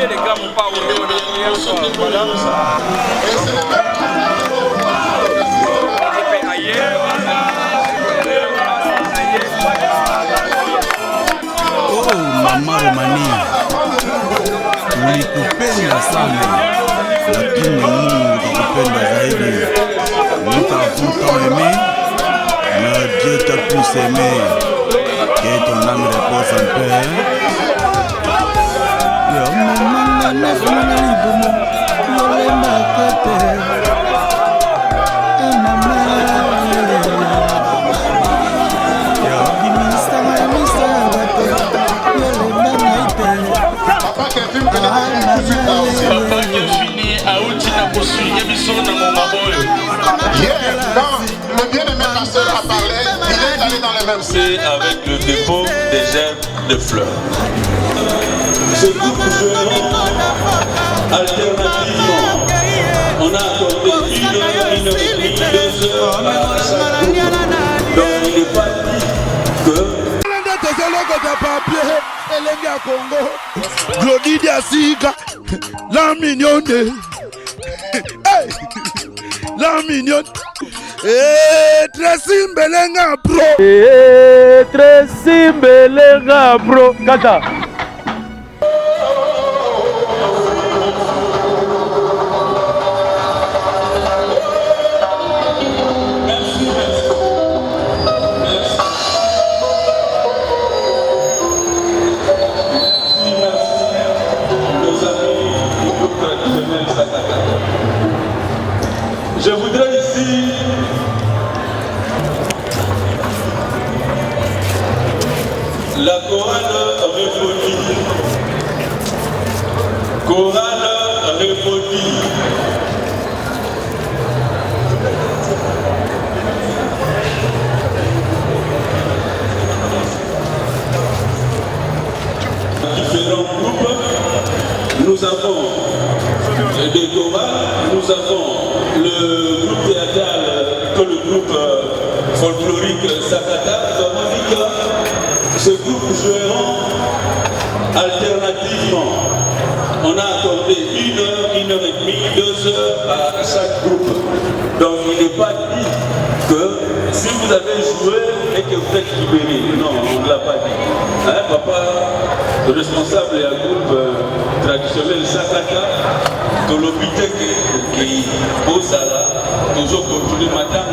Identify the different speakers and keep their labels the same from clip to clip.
Speaker 1: les gars vont pas voilà.
Speaker 2: Oh, Mama Romani, ulikupenda sana, lakini Mungu kakupenda zaidi. Nous t'avons tant aimé, mais Dieu t'a plus aimé. Que ton âme repose en paix.
Speaker 3: Quand le bien-aimé pasteur a parlé, il est allé dans le même sens.
Speaker 4: C'est avec le dépôt des gerbes de fleurs. Ce groupe jouera alternativement. On a accordé 1 heure, 1 heure et demie, 2 heures à chaque groupe. Donc il n'est pas dit que...
Speaker 2: Glody Diasiga, la mignonne, la mignonne, Tracy Mbelenga Pro, Tracy Mbelenga Pro, Kata.
Speaker 4: Je voudrais ici la chorale Réfodie. Chorale Réfodie. Différents groupes, nous avons des chorales, nous avons le groupe théâtral que le groupe folklorique Sakata. Ce groupe jouera alternativement. On a accordé 1 heure, 1 heure et demie, 2 heures à chaque groupe. Donc il n'est pas dit que si vous avez joué et que vous êtes libéré. Non, on ne l'a pas dit. Hein, papa, le responsable et un groupe traditionnel Sakata, de l'hôpital qui est au Sala, toujours continuer matin,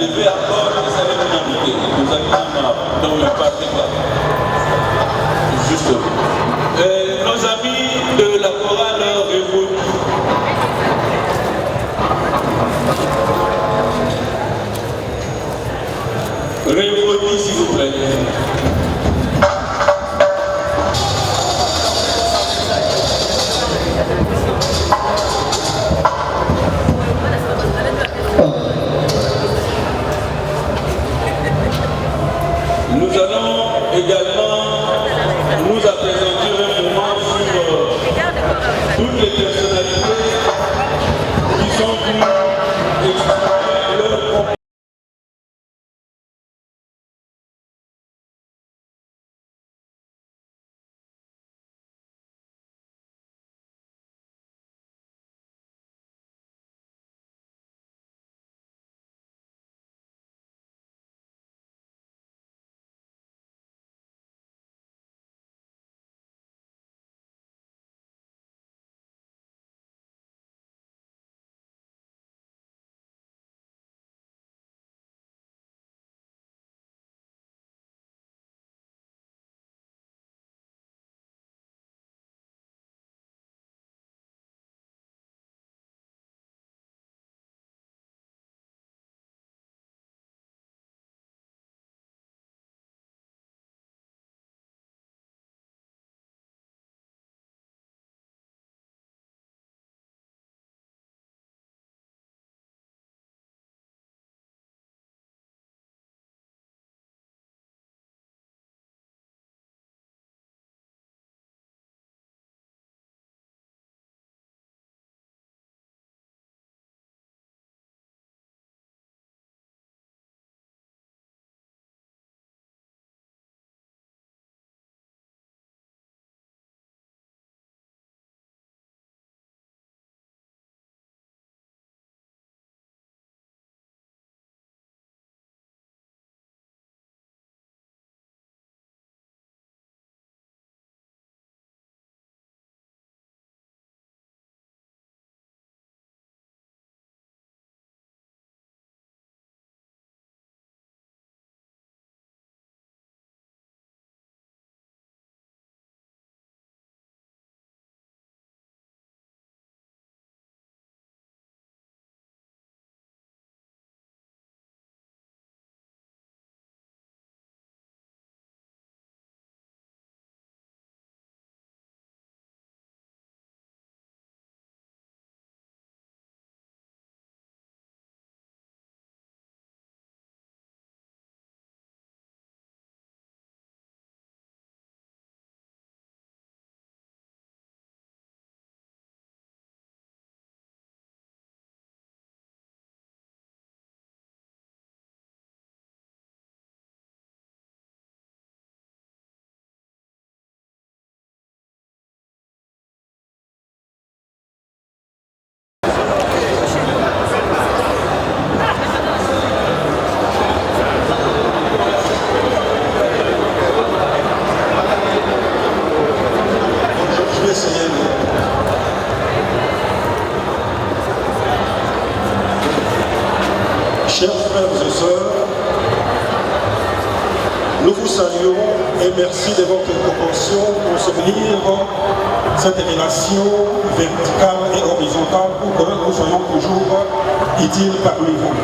Speaker 4: lever à bord, vous allez vous inviter. Nous allons dans le parti. Justement. Nos amis de la chorale Réfodie. Réfodie, s'il vous plaît. Nous allons également nous présenter un moment sur toutes les personnalités qui sont venues exprimer leur
Speaker 5: Nous vous saluons et merci de votre compréhension pour soutenir cette relation verticale et horizontale pour que nous soyons toujours utiles parmi vous.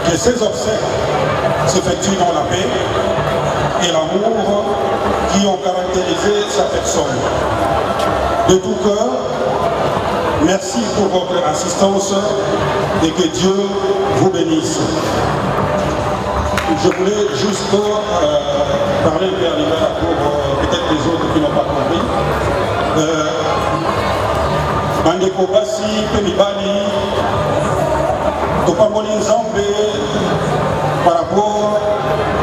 Speaker 5: Que ces obsèques s'effectuent dans la paix et l'amour qui ont caractérisé sa personne. De tout cœur, merci pour votre assistance et que Dieu vous bénisse. Je voulais juste parler un peu à l'hiver pour peut-être les autres qui n'ont pas compris. Bandeko Basi, Pemibali, Topamoni Nzambe, par rapport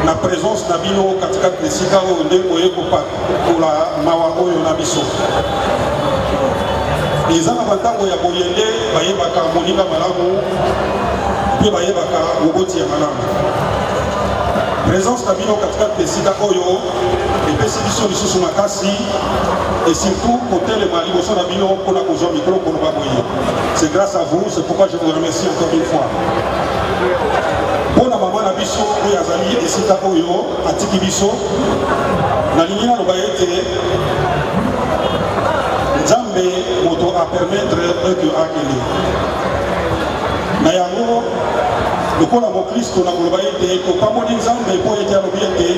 Speaker 5: à la présence d'Abino Katikat Nesika pour la Mawa Oyo Nabiso. Les gens qui ont boyende, bayebaka moninga malamu, puis bayebaka wogoti ya malamu. Présence d'Abino Katikat Nesika Oyo, et pécidition de Soussou Makasi, et surtout côté le Mali, au son d'Abino pour la cause micro pour le baboyer. C'est grâce à vous, c'est pourquoi je vous remercie encore une fois. Bon maman Nabiso, Oyazali et Sika Oyo, Atiki Biso, la ligne na lobayete. Nzambe moto a permettre que akele. Na yango lokola mo Kristo na koloba ete topamboli Nzambe po ete alobi ete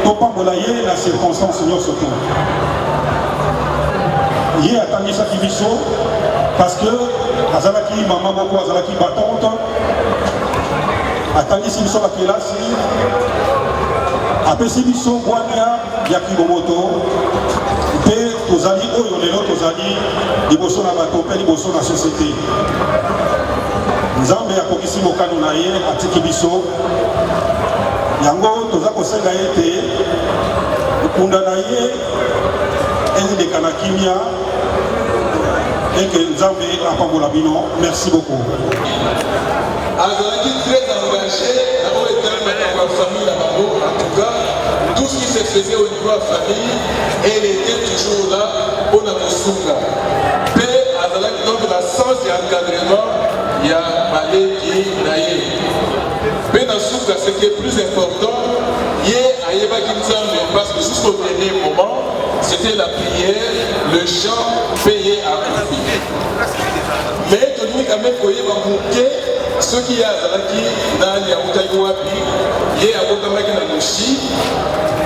Speaker 5: topambola ye na circonstance nyonso to. Ye atangisaki biso parce que azalaki mama moko azalaki batante atangisi biso bakelasi apesi biso bwania ya kibomoto mpe tozali oyo lelo tozali liboso na bato mpe liboso na société. Nzambe akokisi mokano na ye atiki biso yango toza kosenga ete kunda na ye ezileka na kimia eke Nzambe apambola bino. Merci beaucoup.
Speaker 6: Azalaki très engagé dans la famille là-bas. En tout cas, tout ce qui se faisait au niveau de la famille, elle était toujours là pour la Moussounga. Puis, Azalaki donc la sens et encadrement, il y a Malé qui naïe. Puis, dans Souka, ce qui est plus important, il y a Aïeba Kinzambe, parce que jusqu'au dernier moment, c'était la prière, le chant payé à profit. Mais, tout le monde quand même, il y a ceux qui y a dans les Aoutaïwapi, il y a na Mouchi,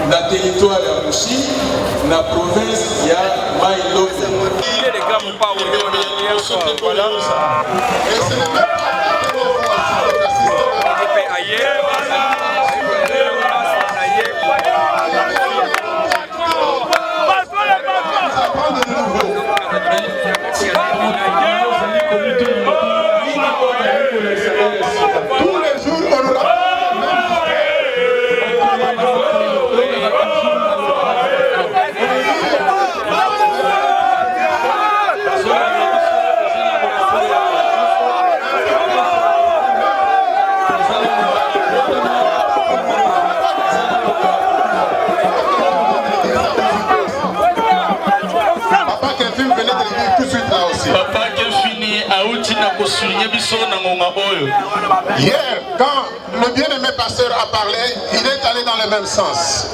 Speaker 6: dans le territoire de Mouchi, dans la province, il y a Maïlo.
Speaker 1: Il est les gars, mon pas au voilà.
Speaker 3: Tous les jours, on nous Hier, quand le bien-aimé pasteur a parlé, il est allé dans le même sens.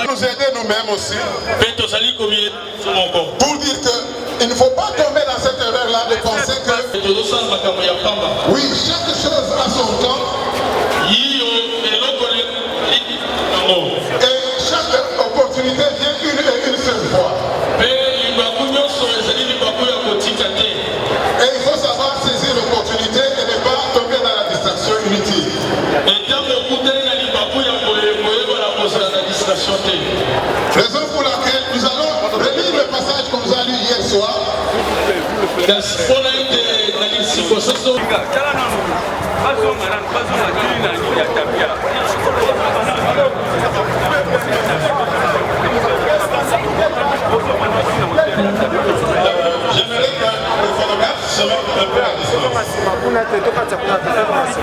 Speaker 3: Nous aider nous-mêmes aussi. Pour dire qu'il ne faut pas tomber dans cette erreur-là de penser que oui, chaque chose a son temps. Et chaque opportunité vient une seule fois. Et il faut savoir saisir l'opportunité et ne pas tomber dans la distraction inutile. Raison pour laquelle nous allons relire le passage qu'on vous a lu hier soir. J'aimerais que le photographe se mette un peu à distance.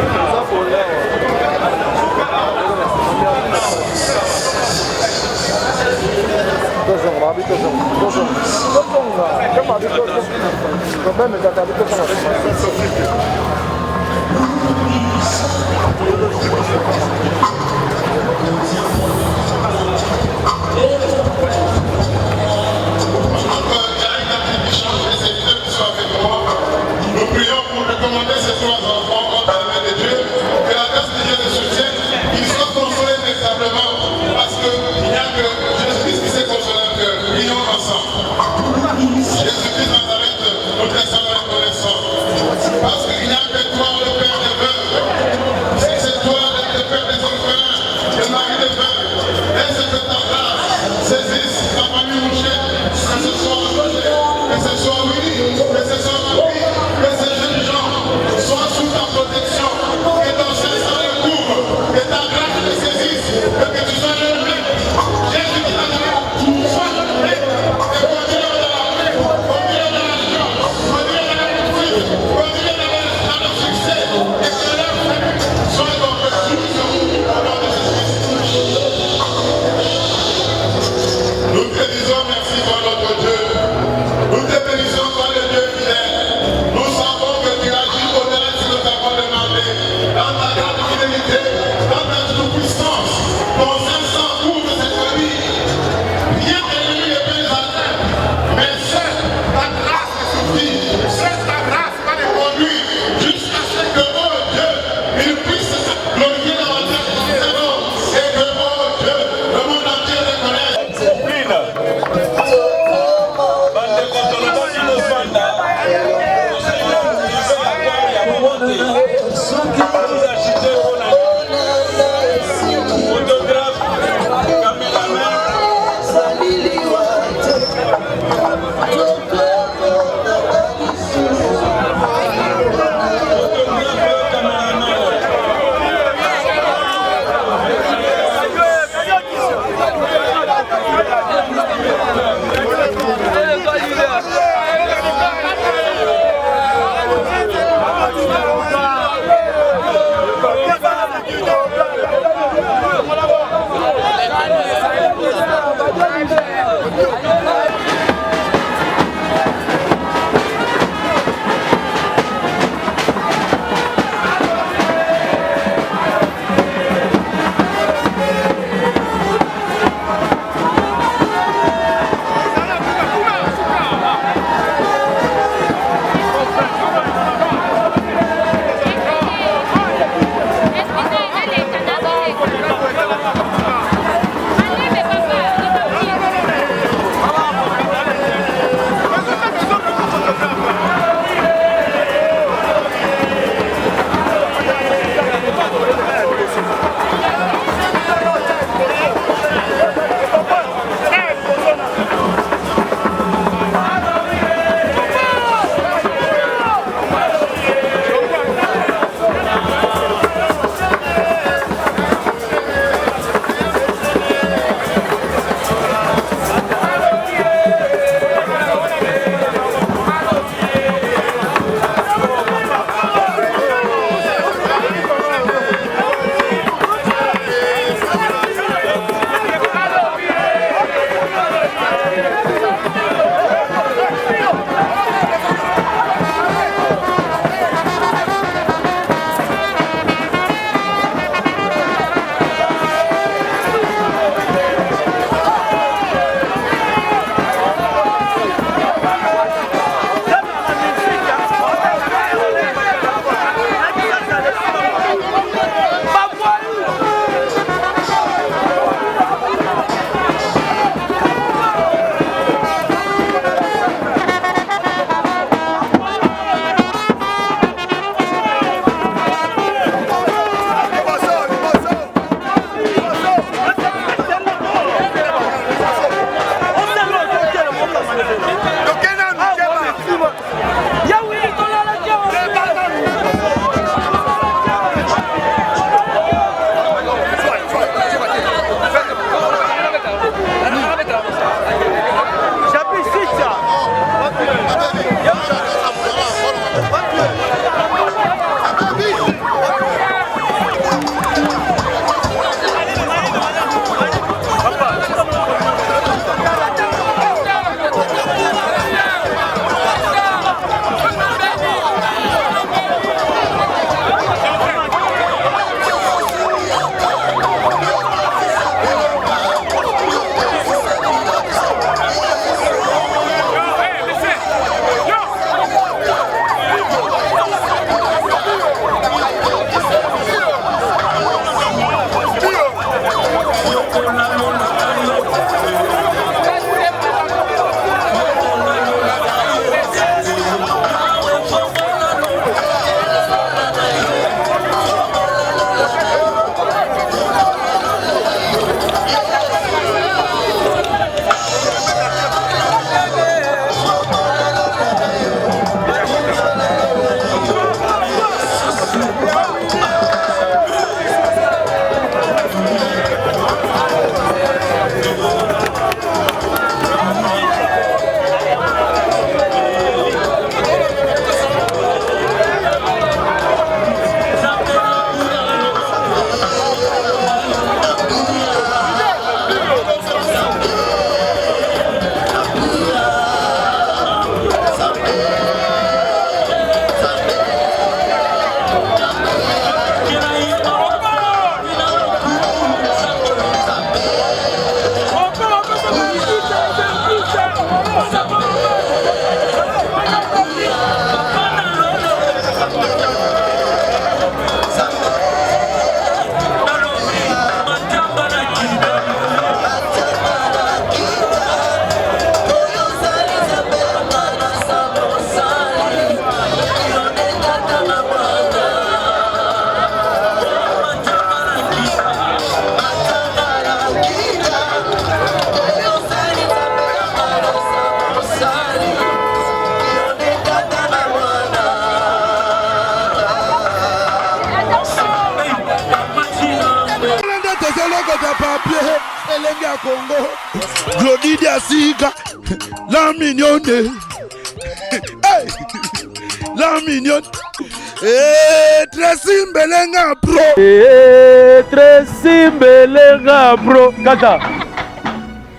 Speaker 3: Nous prions pour recommander ces trois enfants entre les mains de Dieu, que la grâce de Dieu les soutienne, qu'ils soient consolés véritablement, parce qu'il n'y a que Jésus-Christ qui sait consoler leur cœur. Prions ensemble. Jésus-Christ Nazareth, nous te sommes reconnaissants, parce qu'il n'y a que toi, le Père des veuves, c'est toi le Père des orphelins, le mari des veuves.
Speaker 2: ya Congo, Glodidi Asika, la mignonne. Hey, la mignonne. Tracy Mbelenga Pro.
Speaker 7: Tracy Mbelenga Pro. Kaka.